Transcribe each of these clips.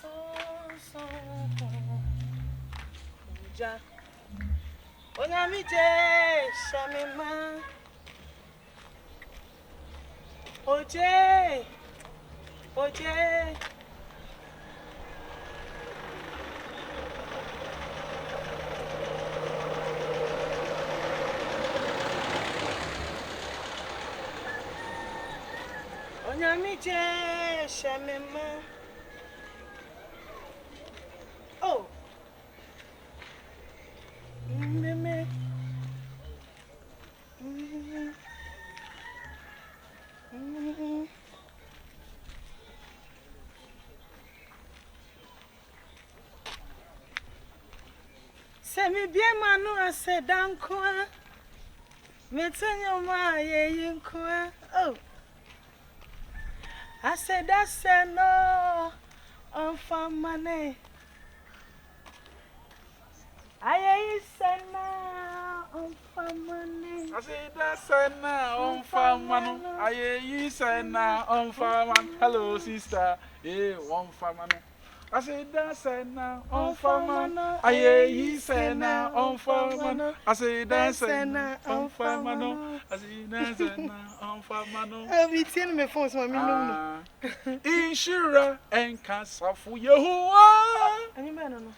so ja onyami je shamima oje onyami je shamima oh meme Semi bien manu ase dankwa metenyo ma ye yinkwa oh ase da se no on famane aye sana on famane ase da sana on famano aye sana on faman hello sister on famano ase da sana on famano aye sana on famano ase da sana on famano ase da sana on famano we tin me phone so me no inshira en kasafu yehowa ani me no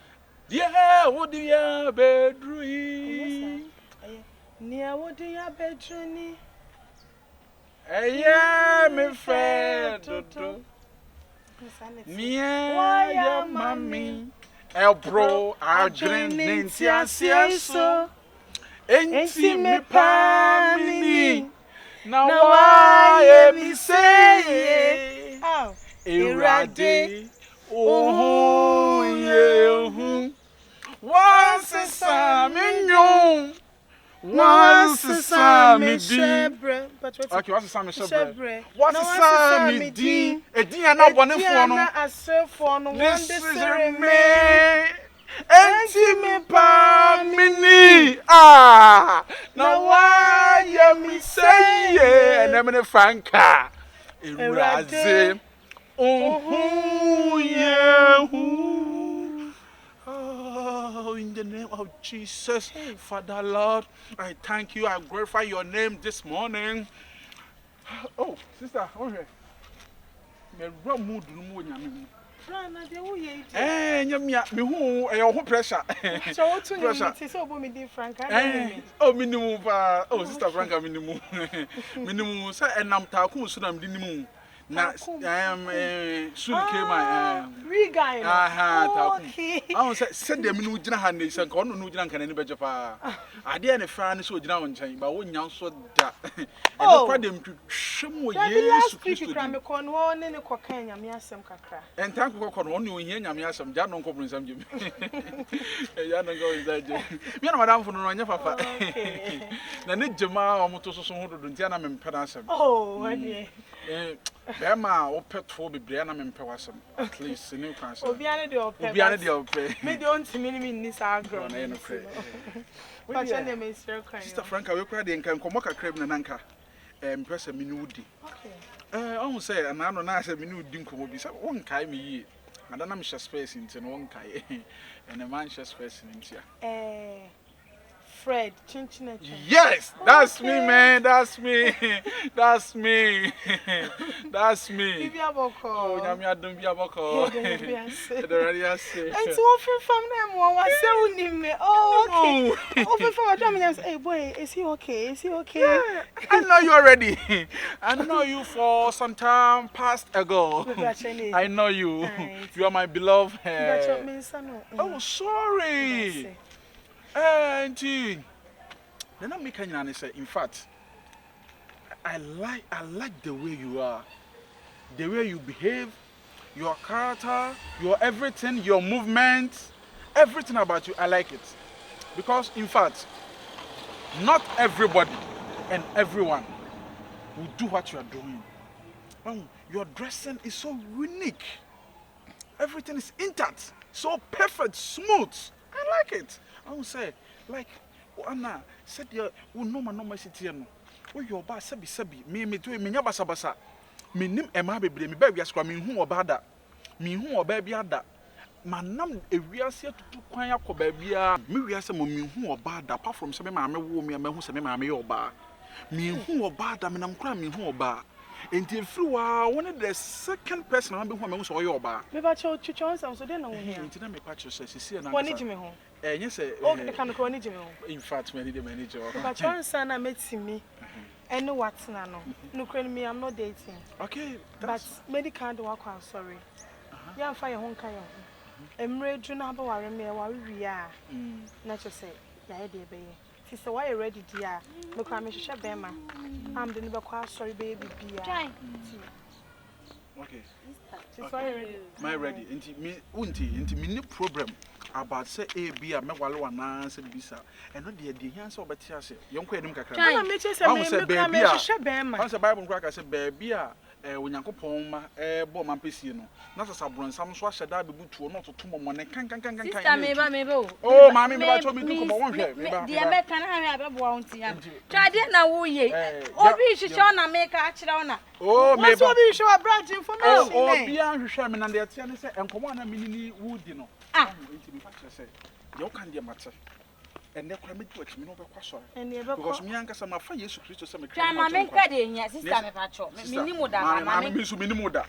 yeah wodi ya bedrui Nia wodi ya bedruni me fe dodo Nia ya mami elbro adren nenti asieso enti me pa mini na wa ye mi say irade oh ye once saminyo once samidi okay once samidi once samidi edin na bonefo no asefo no this is me enti me pa mini na why you say and me Franka Eraze Oh, in the name of Jesus, Father Lord, I thank you. I glorify your name this morning. Oh, sister, okay. Me run mood no more nyame. Rana de wo ye Nyame me hu who pressure. So what to you say so bo me di Franka oh minimum pa. Oh sister Franka minimum. Minimum say enam ta ko so na minimum. Na soon came my reguy I said them no gina hand is no gina can any better pa ade na fra ne so gina won chan ba won nyan so da e no kwa dem twhwem Yesu Kristo di me kon wo ne kokan nyame asem kakra en tank kokon won ne ohia nyame asem ja no nkopun sam gem ya no go izaje me na madam fo no nya papa na ne jema o moto so ho dodo ntia na me mpena asem oh wadi Bema opeto bebre na mempe wasem at least new cancer obiane de ope me de ontimi ni ni sa agro na no kre but na me sure kwan sister Franka we kra de nkan komo kakra bi na nanka mpesa me ni wudi okay on say na no na say me ni wudi nkomo bi say won kai me yi adana me share space nti no won kai and a man share space nti Fred, Chinchina. Yes, that's me, man. That's me. That's me. That's me. Oh, Nyamia don't be a boko. The radio say. And so from them, one was so me. Oh, okay. Open from a drum and say, hey, boy, is he okay? Is he okay? Yeah, I know you already. I know you for some time past ago. I know you. You are my beloved. Oh, sorry. Auntie, then I'm making an say. In fact, I like the way you are, the way you behave, your character, your everything, your movement, everything about you. I like it because, in fact, not everybody and everyone will do what you are doing. Your dressing is so unique. Everything is intact, so perfect, smooth. I like it. I will say, like, Anna said, you no man city. Oh, your basabi, me do me basa. Me nim ema bebre, me baby ascra me who about that. Me who or baby ada. Manam ewiase tutu kwan yakọ baabia me wiase mo mehu oba da apart from say me maame wo me mehu say me maame ye oba mehu oba da me nam kra mehu oba enti efiri wa woni the second person am be hu mehu say oye oba me ba cho chuchon sam so dey na wo hia enti na me pa cho say sisi na woni jime ho nye say o kan ko woni jime ho in fact me the manager ba cho san na metimi any what na no no kra me I'm not dating okay but medical do akwa sorry ya fa ye ho nka ye ho emre dru na ba ware me ware wi a na cho say ya e de be ye ti say why ready dia me kwa me hwehwe be ma am de ne be kwa sorry be bibia okay ti so ready my ready enti me enti me ni problem about say a be a me wale wana say bisa eno de hian say obeti ase yonko enim kakra na me che say me kwa me hwehwe be ma on say bible nkwa ka say baby a onyankopon ma bo man pesie no na sasa bronsam so ahyeda bebutuo no totom mo ne kan sister me ba oh mami me ba cho me du ko won hwe me ba dia me kan ha hwe abebo won ti ya twade na wo ye obi hwehwe na me ka akire wona oh me ba obi hwehwe branch information obi an hwehwe me na de tie ne say enkomo na minini wudi no enti me fa say ye o kan de mate and they come to me no be kwasore because me anka sama fa Yesu Kristo say me twa ma me nka de nya sister me pa cho me ni mu da ma me so me ni mu da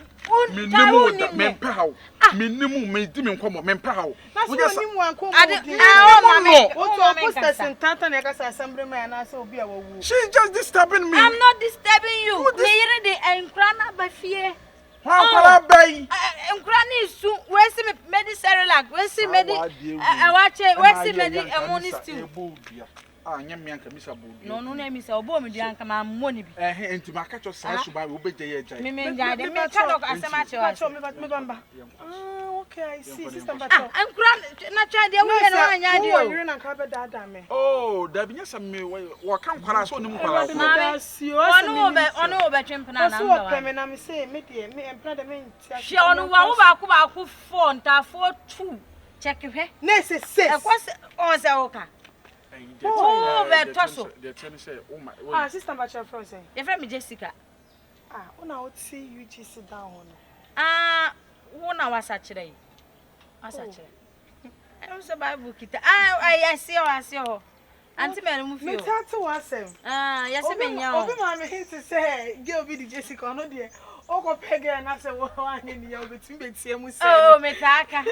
me mpa hawo me ni mu me di me nkomo me mpa hawo na so ni mu anko mo ma me o to post sentata na ka say assembly man na say obi a wawu she's just disturbing me. I'm not disturbing you me yire de enkra na ba fie Kwala bay enkra ni su we see me medicine like we see medi awache we see medi emoni stew anya me anka misa bodu no na misa obo me dia anka ma mmoni bi enti maka cho sa suba we obeje ye jai me nja de me ka dok asema che wa me bamba okay I see sister bacho enkra na twa de we no anya de o we na ka be dada me oh da binya sam me wo kan kwala so nim kwala ko ono obe twempena na mba so me na me say me de me empra de me ntia she ono wa ba ku 4 nta 4 2 check hwe na say 6 e kwase o se oka oh betoso they tell me say oh my sister bacho from say your friend me Jessica una o see you just sit down wo na wasa kire I was a Bible kita I see o anti me mu fio me tatu wasem yes me nya obi ma me hit say girl be the Jessica no de o ko pege na say wo anye ni ya obetim betie mu say oh metaka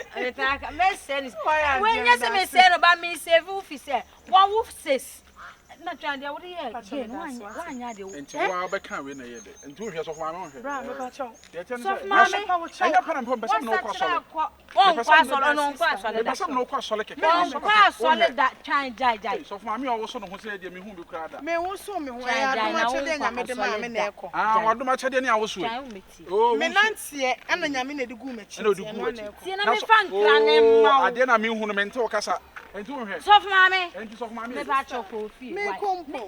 me say when yes me say no ba me save wo fi say one wolf says na twande wo de ye no anya de wo enti wa be kan we na ye de enti wo hwe so fo ma hwe bra me ba cho they tell me so say anya pa na pom pesa no kwa sole on kwa sole no kwa sole da pesa no kwa sole keke on kwa sole da twan jai so fo ma me wo so no ho say de me hu bi kra da me wo so me ho ya do ma che de nya me de ma me na eko wa do ma che de ne a wo so oh me nantie ana nya me na de gu ma chi tie na me fankra ne ma ade na me hu no me nte o kasa enti wo hwe so fo ma me enti so fo ma me me ba cho ko fi me kompo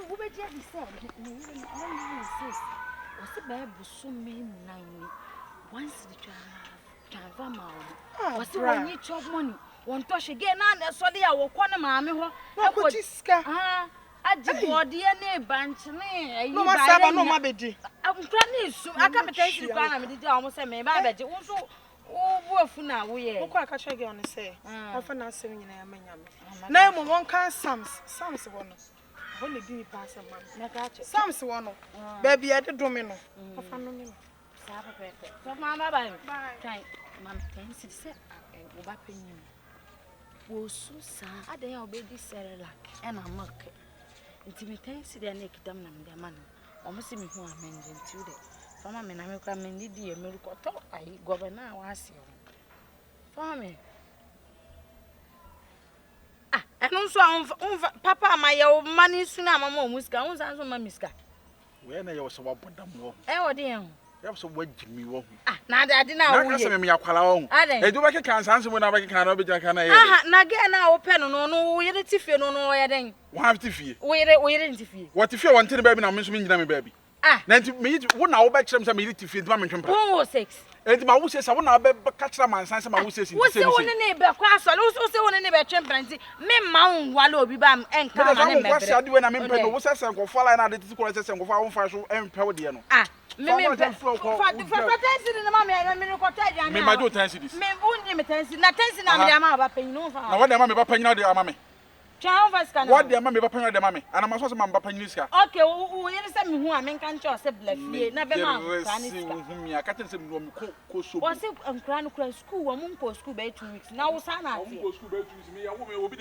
wo be dia di say me insist o se ba busu me nine once the transfer ma o se when you chop money won to she get na so de ya wo kɔ ne ma me ho na ko jiska ajibode ne banch ne ayi no ma saba no ma bedi nkra ne su aka betensi kwa na me di a wo se me ba beje wo so wo afu na wo ye wo kwa ka chege on say ofa na asem nyina ya manya me na mo won kan sams wo no wo ne di pass man na ka che sams wo no ba bia de do me no ofa no me sa pa pepe so mama bye kai mama kan si se wo ba penyin wo su sa adan ya obedi serelak e na mak intimate si de na ekidam na me man o mo se me hu amende nti de fama me na me kra me ndi e meru ko to ai governor wa ase o fama me eno so papa ma ye o mani su na mama o muska won san so ma miska we na ye wo so wa bodam wo wo de en ya so wa jimi wo na ade na wo ye na ka se me yakwala wo e do ba ke kan san se mo na ba ke kan na be jaka na ye na ge na wo pe no wo ye de tifie no ye den wo have tifie wo ye de tifie wo tifie wo ntene ba bi na me so me nyina me ba bi Ah. Nanti me wo na wo be kyerem say me yiri tifi ntima me ntwempra. Won 6. Enti ma wo se sa wo na be ka kyerem mansan say ma wo se si. Wo se won ne be kwa so. Wo se won ne be twempra nti me ma won wale obi ba enka ma ne me. Wo se ade we na me mpɛ no wo se senkofo la na ade titi ko se senkofo a wo fa so empɛ wo de no. Ah. Me for 10 cedis na ma me ko ta dia na. Me ma do 10 cedis. Me won me 10 cedis na 10 cedis na me ama ba panyin no fa. Na wo de ama me ba panyin de ama me. Twa fa ska na. What de ama me ba panyin de ama me. Ana ma so ma ba panyin ska. Okay, wo yene se me hu a me kan cho se blafie na be ma kan ska. Hu mi aka ten se me no ko so. Wo se nkran no kra school wo mun ko school by 2 weeks. Na wo sa na ate. Wo ko school by 2 weeks me ya wo me